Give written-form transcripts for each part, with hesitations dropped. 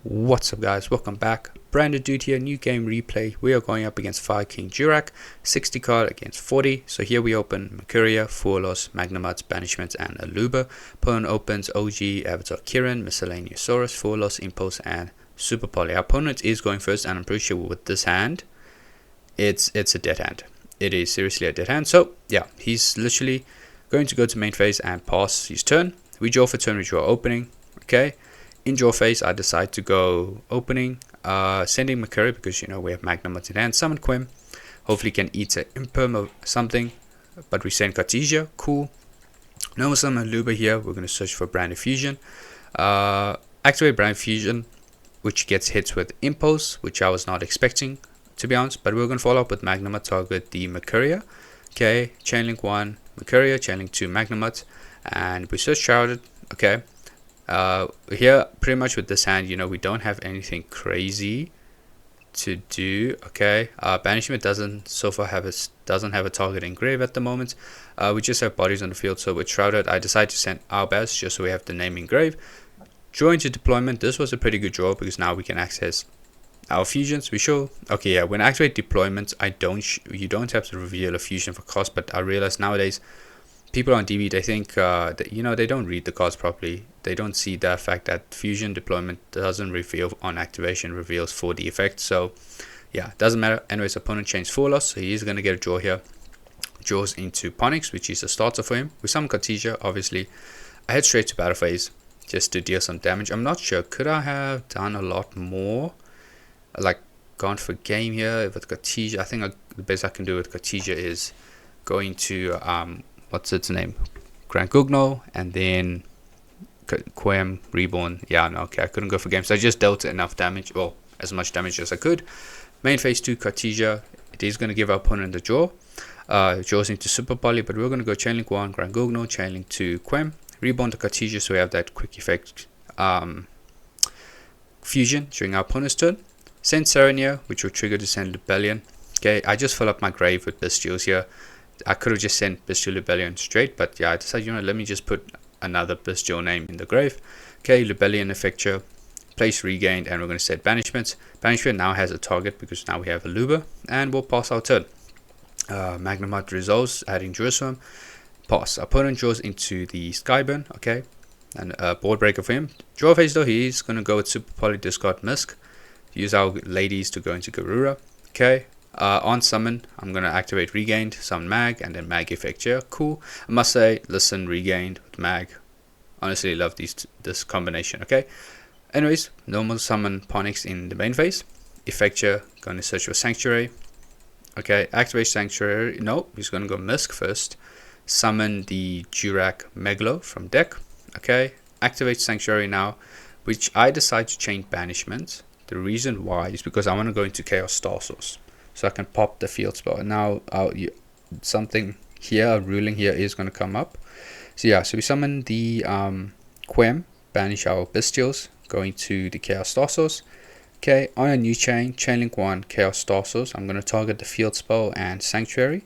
What's up guys, welcome back. Brand new DOOD here, new game replay. We are going up against Fire King Jurac, 60 card against 40. So here we open Mercuria, Forlos, Magnamuts, Banishments, and Aluba. Opponent opens OG, Avatar Kirin, Miscellaneous Saurus, Forlos, Impulse, and Super Poly. Our opponent is going first, and I'm pretty sure with this hand, it's a dead hand. It is seriously a dead hand. So yeah, he's literally going to go to main phase and pass his turn. We draw for turn, we draw opening. Okay. In draw phase, I decide to go opening, sending Mercuria because we have Magnamuts in hand. Summon Quim, hopefully can eat an Imperm or something, but we send Cartesia, cool. Normal summon Luba here, we're going to search for Brand Fusion. Activate Brand Fusion, which gets hits with Impulse, which I was not expecting, to be honest, but we're going to follow up with Magnamut, target the Mercuria. Okay, Chainlink 1, Mercuria, Chainlink 2, Magnamut, and we search Shrouded, okay. Here pretty much with this hand, we don't have anything crazy to do. Okay, Banishment doesn't have a target in grave at the moment. We just have bodies on the field, so with Shrouded I decided to send Albaz just so we have the name in grave. Draw into deployment. This was a pretty good draw because now we can access our fusions. Okay, yeah, when I activate deployment, you don't have to reveal a fusion for cost, but I realize nowadays people on DB, they think that, they don't read the cards properly. They don't see the fact that fusion deployment doesn't reveal on activation, reveals for the effect. So yeah, doesn't matter. Anyways, opponent changed Forlos, so he's going to get a draw here. Draws into Ponix, which is a starter for him. We summon Cartesia, obviously. I head straight to battle phase just to deal some damage. I'm not sure, could I have done a lot more? Like gone for game here with Cartesia. I think the best I can do with Cartesia is going to what's its name, Grand Gugno, and then Quem Reborn. Yeah, no, okay, I couldn't go for game, so I just dealt enough damage, well, as much damage as I could. Main phase 2 Cartesia, it is going to give our opponent the draw. Draws into Super Poly, but we're going to go Chainlink 1, Grand Gugno, Chainlink 2, Quem, Reborn to Cartesia, so we have that quick effect fusion during our opponent's turn. Send Serenia, which will trigger to send Rebellion. Okay, I just fill up my grave with Bestials here. I could have just sent Bestial Rebellion straight, but yeah, I decided, let me just put another Bestial name in the grave. Okay, Rebellion Effecture, place regained, and we're going to set Banishments. Banishment now has a target because now we have a Luba, and we'll pass our turn. Magnamut resolves, adding Jerusalem. Pass. Opponent draws into the Skyburn, okay, and a board breaker for him. Draw phase though, he's going to go with Super Poly, discard Misk. Use our ladies to go into Garura, okay. On summon, I'm going to activate Regained, summon Mag, and then Mag effect here. Cool. I must say, listen, Regained with Mag. Honestly, love this combination, okay? Anyways, normal summon Ponix in the main phase. Effect here, going to search for Sanctuary. Okay, activate Sanctuary. No, he's going to go Misk first. Summon the Jurac Megalo from deck. Okay, activate Sanctuary now, which I decide to change Banishment. The reason why is because I want to go into Chaos Star Source, so I can pop the field spell. And now something here, a ruling here is going to come up. So yeah, so we summon the Quem, banish our Bestials, going to the Chaos Star Source. Okay, on a new Chainlink 1, Chaos Star Source, I'm going to target the field spell and Sanctuary.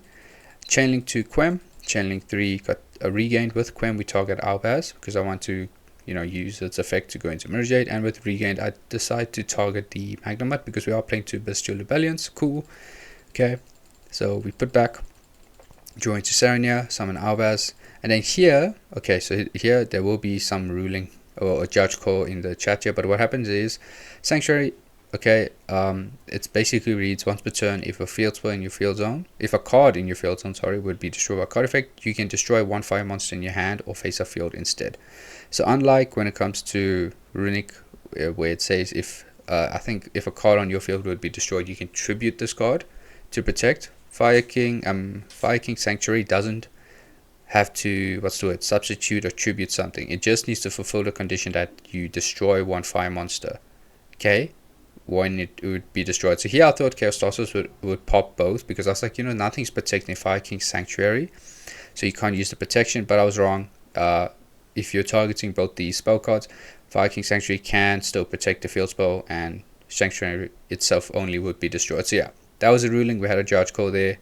Chainlink 2 Quem, Chainlink 3 got a regained with Quem, we target Albaz because I want to use its effect to go into Mergeate, and with Regained I decide to target the Magnamut because we are playing 2 Bestial Rebellions. Cool. Okay, so we put back, draw into Serenia, summon Albaz, and then here, okay, so here there will be some ruling or a judge call in the chat here, but what happens is Sanctuary, okay, it basically reads once per turn, if a field spell in your field zone, if a card in your field zone, would be destroyed by a card effect, you can destroy one fire monster in your hand or face a field instead. So unlike when it comes to Runic, where it says I think if a card on your field would be destroyed, you can tribute this card to protect. Fire King Sanctuary doesn't have to substitute or tribute something. It just needs to fulfill the condition that you destroy one fire monster. Okay, when it would be destroyed. So here I thought Chaos Starsos would pop both because I was like, nothing's protecting Fire King Sanctuary, so you can't use the protection. But I was wrong. If you're targeting both the spell cards, Fire King Sanctuary can still protect the field spell, and Sanctuary itself only would be destroyed. So yeah, that was a ruling. We had a judge call there.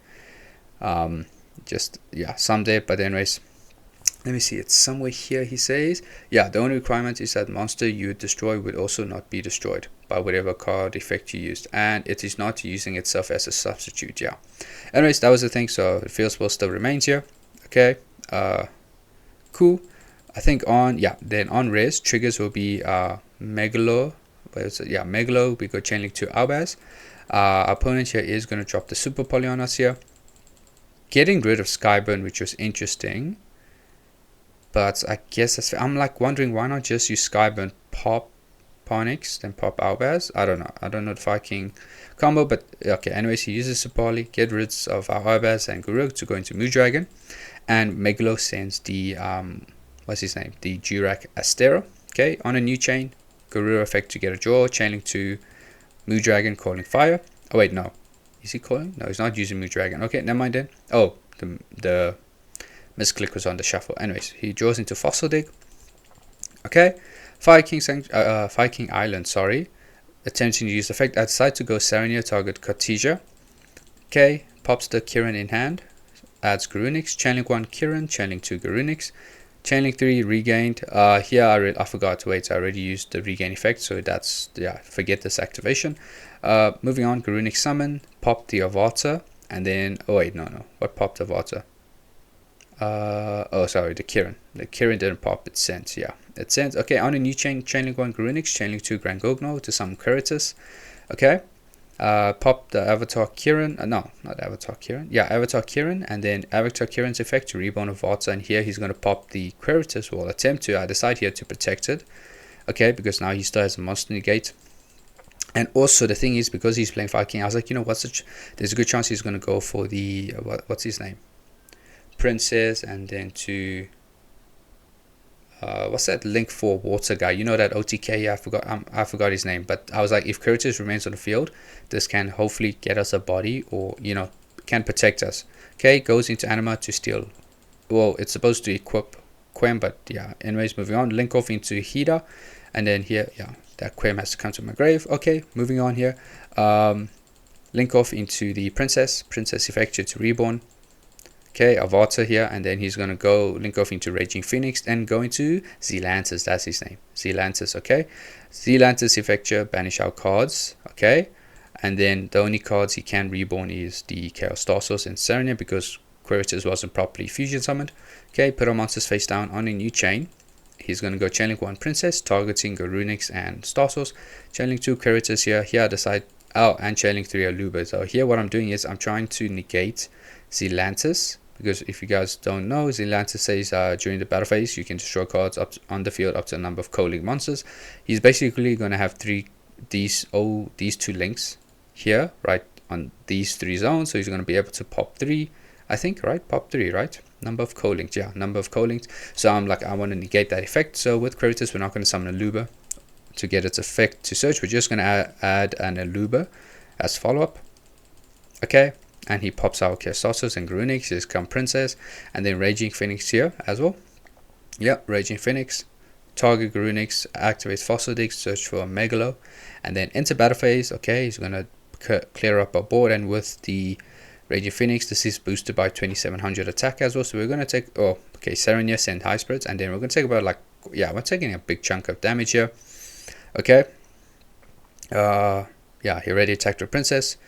Just yeah, summed it. But anyways, Let me see, it's somewhere here. He says, yeah, the only requirement is that monster you destroy would also not be destroyed by whatever card effect you used, and it is not using itself as a substitute. Yeah, anyways, that was the thing. So the field spell still remains here. Okay, cool. I think on, yeah, then on res triggers will be Megalo. Yeah, Megalo. We go chain link to Albaz. Our opponent here is going to drop the super poly on us here, getting rid of Skyburn, which was interesting. But I guess I'm like wondering, why not just use Skyburn, pop Ponyx, then pop Albaz? I don't know. I don't know the Viking combo, but okay. Anyways, he uses Supali, get rid of our Albaz and Guru to go into Moon Dragon, and Megalo sends the what's his name? The Jurac Astero. Okay, on a new chain, Guru effect to get a draw, chain link to Moon Dragon, calling fire. Oh wait, no. Is he calling? No, he's not using Moon Dragon. Okay, never mind then. Oh, the misclick was on the shuffle. Anyways, he draws into Fossil Dig. Okay, Fire King Island, sorry. Attempting to use effect. I decide to go Serenia, target Cartesia. Okay, pops the Kirin in hand. Adds Garunix. Channeling 1 Kirin, channeling 2 Garunix. Channeling 3 regained. Here I forgot to wait. I already used the regain effect, so that's, yeah, forget this activation. Moving on, Garunix summon, pop the Avatar, and then, oh wait, no. What popped Avatar? Oh sorry, the Kirin. The Kirin didn't pop, it sent, yeah. It sent, okay, on a new chain, chainlink 1 Garunix, chainlink 2 Grand Gogno to summon Keratis. Okay. Pop the Avatar Kirin, no, not Avatar Kirin, yeah, Avatar Kirin, and then Avatar Kirin's effect to reborn Avatar, and here he's going to pop the Queritus, or attempt to. I decide here to protect it, okay, because now he still has a monster negate. And also the thing is, because he's playing Viking, I was like, you know, there's a good chance he's going to go for the, what's his name? Princess, and then to what's that link for water guy, you know, that OTK, I forgot his name, but I was like, if Curtis remains on the field, this can hopefully get us a body, or, you know, can protect us. Okay, goes into Anima to steal, well, it's supposed to equip Quem, but yeah, anyways, moving on, link off into Hida, and then here, yeah, that Quem has to come to my grave. Okay, moving on here, link off into the princess effect to reborn. Okay, Avatar here, and then he's going to go link off into Raging Phoenix and go into Zelantis, that's his name, Zelantis, okay. Zelantis effecture, banish our cards, okay. And then the only cards he can reborn is the Chaos Star Source and Serenia, because Queritus wasn't properly fusion summoned. Okay, put our monsters face down on a new chain. He's going to go Chainlink 1 Princess, targeting Garunix and Star Source. Chainlink 2 Queritus here, I decide, oh, and Chainlink 3 Aluba. So here what I'm doing is I'm trying to negate Zelantis, because if you guys don't know, Zelantis says during the battle phase you can destroy cards up on the field up to a number of co-link monsters. He's basically going to have these two links here, right, on these 3 zones, so he's going to be able to pop 3, I think, right, pop 3, right, number of co-links, yeah, number of co-links. So I'm like, I want to negate that effect. So with Queritus, we're not going to summon Aluba to get its effect to search. We're just going to add an Aluba as follow-up. Okay, and he pops out Chaos and Garunix, here's come Princess, and then Raging Phoenix here as well. Yeah, Raging Phoenix, target Garunix, activates Fossil Dig, search for Megalo, and then enter battle phase. Okay, he's going to clear up our board, and with the Raging Phoenix, this is boosted by 2700 attack as well, so we're going to take, oh, okay, Serenia, send High Spirits, and then we're going to take about, like, yeah, we're taking a big chunk of damage here. Okay, yeah, he already attacked the Princess.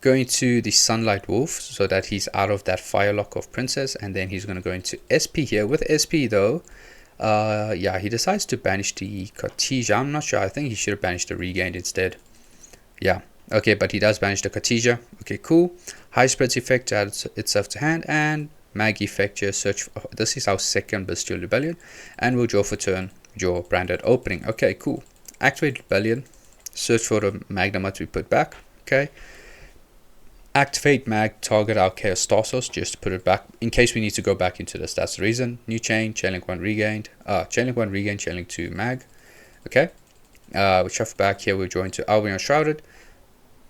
Going to the Sunlight Wolf so that he's out of that fire lock of Princess, and then he's going to go into SP here. With SP though, yeah, he decides to banish the Cartesia. I'm not sure, I think he should have banished the Regained instead. Yeah, okay, but he does banish the Cartesia. Okay, cool. High Spreads effect adds itself to hand, and Mag effect here, search for, this is our second Bestial Rebellion, and we'll draw for turn, draw Branded Opening. Okay, cool. Activate Rebellion, search for the Magnamite we put back. Okay, activate Mag, target our Chaos Star Source, just to put it back in case we need to go back into this. That's the reason. New chain, Chainlink 1 regained, Chainlink 1 regained, Chainlink 2 Mag. Okay, we shuffle back here, we're drawing to Albion Shrouded.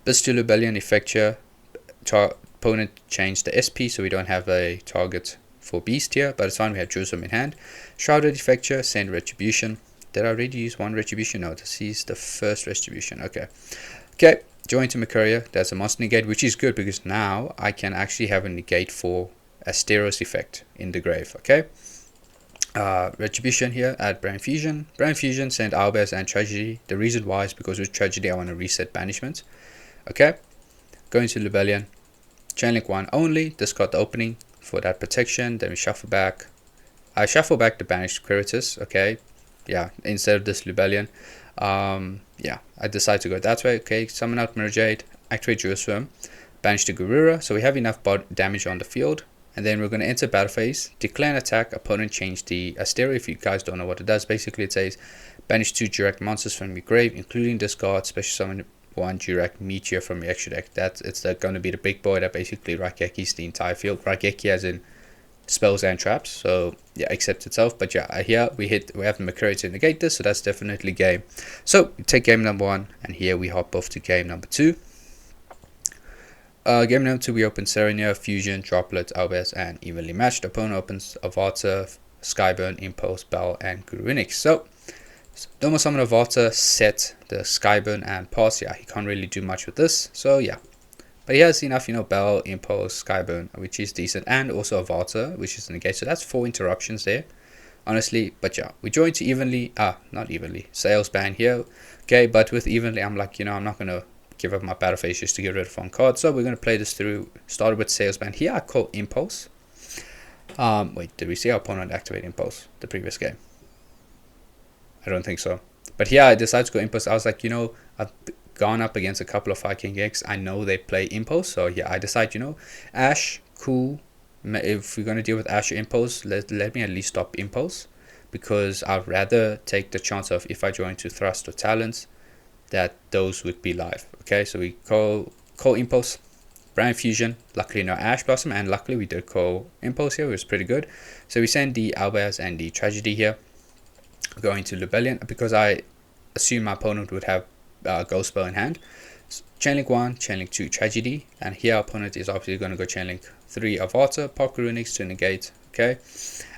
Bestial Rebellion effect here, opponent changed the SP, so we don't have a target for Beast here, but it's fine, we have Jerusalem in hand. Shrouded effect here, send Retribution. Did I already use one Retribution? No, this is the first Retribution. Okay, join to Mercuria, that's a monster negate, which is good because now I can actually have a negate for Asteros effect in the grave. Okay, Retribution here, add Brand Fusion. Brand Fusion, send Owlbears and Tragedy. The reason why is because with Tragedy I want to reset banishment. Okay, go into Rebellion, Chainlink 1 only, discard the opening for that protection, then we shuffle back. I shuffle back the banished Quiritus, okay, yeah, instead of this Rebellion. Yeah, I decide to go that way. Okay, summon out Merjade, activate Jurac, banish the Garura, so we have enough damage on the field. And then we're going to enter battle phase, declare an attack, opponent change the Asteria. If you guys don't know what it does, basically it says banish 2 Jurac monsters from your grave, including discard, special summon 1 Jurac Meteor from your extra deck. It's going to be the big boy that basically Raigekis the entire field. Raigeki as in spells and traps, so yeah, accept itself. But yeah, here we have the Mercury to negate this, so that's definitely game. So we take game number 1, and here we hop off to game number 2. Game number 2, we open Serenia, Fusion, Droplet, Owlbears, and evenly matched. Opponent opens Avata, Skyburn, Impulse, Bell, and Guruinix. So normal summon Avata, set the Skyburn, and pass. Yeah, he can't really do much with this, so yeah. But he has enough, Bell, Impulse, Skyburn, which is decent, and also Avata, which is negate. So that's 4 interruptions there, honestly. But yeah, we join to evenly, not evenly, Sales ban here. Okay, but with evenly, I'm like, I'm not going to give up my battle phase just to get rid of one card. So we're going to play this through. Started with Sales ban. Here I call Impulse. Wait, did we see our opponent activate Impulse the previous game? I don't think so. But here I decided to go Impulse. I was like, I've gone up against a couple of Viking decks. I know they play Impulse. So yeah, I decide, Ash, cool. If we're going to deal with Ash or Impulse, let me at least stop Impulse. Because I'd rather take the chance of, if I join to Thrust or Talents, that those would be live. Okay, so we call Impulse, Brand Fusion, luckily no Ash Blossom, and luckily we did call Impulse here, which was pretty good. So we send the Owlbears and the Tragedy here, going to Rebellion, because I assume my opponent would have Ghost Spell in hand. So Chainlink 1, Chainlink 2, Tragedy, and here our opponent is obviously going to go Chainlink 3 Avata, pop Guruinix to negate, okay,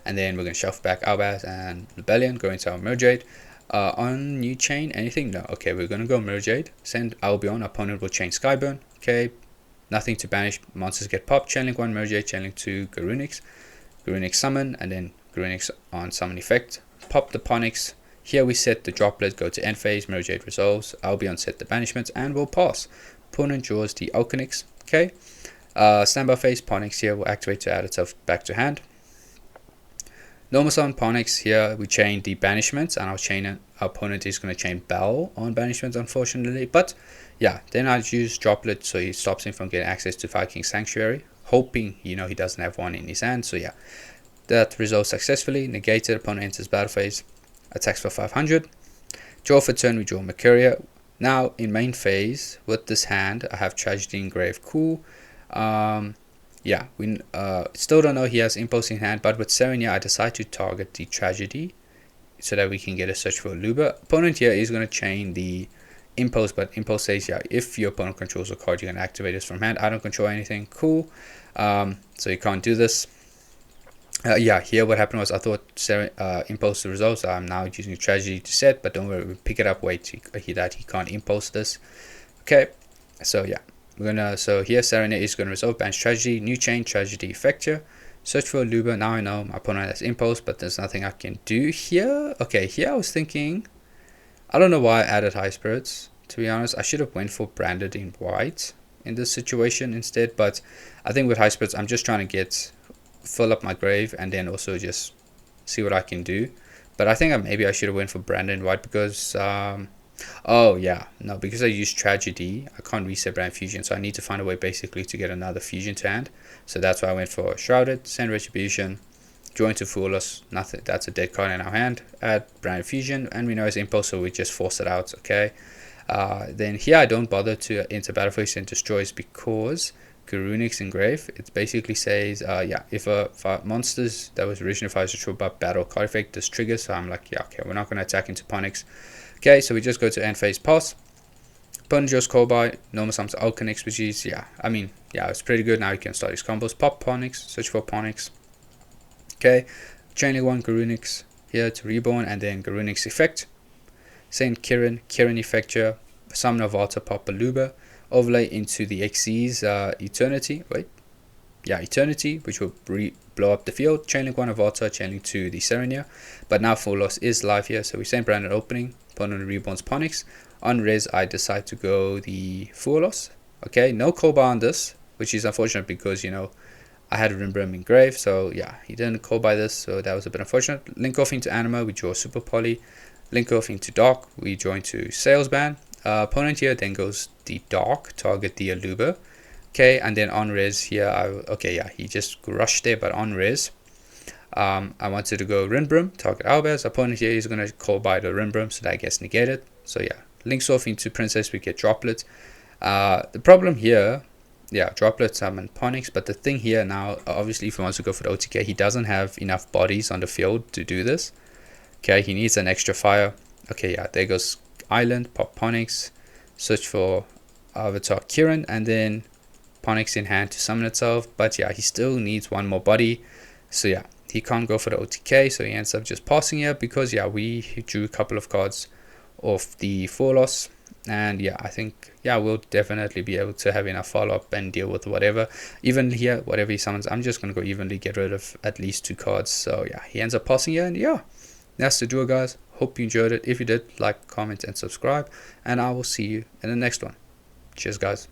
and then we're going to shuffle back Owlbears and Rebellion, going to our Merjade. On new chain, anything? No. Okay, we're going to go Merjade. Send Albion. Opponent will chain Skyburn. Okay, nothing to banish. Monsters get popped. Chainlink 1 Merjade. Chainlink 2 Guruinix. Guruinix summon, and then Guruinix on summon effect. Pop the Ponix. Here we set the Droplet. Go to end phase. Merjade resolves. Albion set the banishments, and we'll pass. Opponent draws the Alchonix. Okay. Standby phase. Ponix here will activate to add itself back to hand. Normal summon Ponix, here we chain the banishments, and our opponent is going to chain Bell on banishments, unfortunately. But yeah, then I use Droplet so he stops him from getting access to Viking Sanctuary, hoping he doesn't have one in his hand. So yeah, that resolves successfully. Negated, opponent enters battle phase, attacks for 500. Draw for turn, we draw Mercuria. Now in main phase with this hand, I have Tragedy Engraved. Cool. Yeah, we still don't know he has Impulse in hand, but with Serenia, I decide to target the Tragedy so that we can get a search for Luba. Opponent here is going to chain the Impulse, but Impulse says, yeah, if your opponent controls a card, you're going to activate this from hand. I don't control anything. Cool. So you can't do this. Yeah, here what happened was I thought Impulse the results. I'm now using Tragedy to set, but don't worry, we pick it up. Wait, he can't Impulse this. Okay, so yeah. So here Serena is going to resolve banish Tragedy, new chain Tragedy effector, search for Luba. Now I know my opponent has Impulse, but there's nothing I can do here. Okay, here I was thinking, I don't know why I added High Spirits, to be honest. I should have went for Branded in white in this situation instead, but I think with High Spirits I'm just trying to fill up my grave and then also just see what I can do. But I think maybe I should have went for Branded in white because oh yeah, no, because I used Tragedy, I can't reset Brand Fusion, so I need to find a way basically to get another Fusion to hand. So that's why I went for Shrouded, send Retribution, join to Fool Us, nothing, that's a dead card in our hand, add Brand Fusion, and we know it's Impulse, so we just force it out, okay. Then here I don't bother to enter battle phase and destroys because Guruinix Engrave, it basically says, yeah, if monsters that was originally destroyed by battle card effect, this triggers, so I'm like, yeah, okay, we're not going to attack into Ponix. Okay, so we just go to end phase pass. Opponent draws call by, normal summons Alchonix, which is, yeah, I mean, yeah, it's pretty good. Now you can start his combos. Pop Ponix, search for Ponix. Okay, Chainlink 1 Guruinix here to reborn, and then Guruinix effect. Send Kirin effector, summon Avata, pop Luba, overlay into the Xyz Eternity. Wait, Eternity, which will blow up the field. Chainlink 1 Avatar, chainlink 2 the Serenia. But now Full Loss is live here, so we send Brandon opening. Opponent reborns Ponix. On res, I decide to go the Full Loss. Okay, no call buy on this, which is unfortunate because, I had a Rimbram in grave, so yeah, he didn't call by this, so that was a bit unfortunate. Link off into Anima, we draw Super Poly. Link off into Dark, we draw into Salesman. Opponent here then goes the Dark, target the Aluba. Okay, and then on res here, he just rushed there, but on res, I wanted to go Rimbram, target Albaz. Opponent here is going to call by the Rimbram, so that gets negated. So yeah, links off into Princess, we get Droplet. The problem here, Droplet summon Ponix, but the thing here now, obviously if he wants to go for the OTK, he doesn't have enough bodies on the field to do this. Okay, he needs an extra fire. Okay, yeah, there goes Island, pop Ponix, search for Avatar Kiran, and then Ponix in hand to summon itself. But yeah, he still needs one more body. So yeah, he can't go for the OTK, so he ends up just passing here because we drew a couple of cards off the Full Loss. And yeah, I think we'll definitely be able to have enough follow-up and deal with whatever. Even here, whatever he summons, I'm just going to go evenly get rid of at least 2 cards. So yeah, he ends up passing here, and that's the duel, guys. Hope you enjoyed it. If you did, like, comment, and subscribe, and I will see you in the next one. Cheers, guys.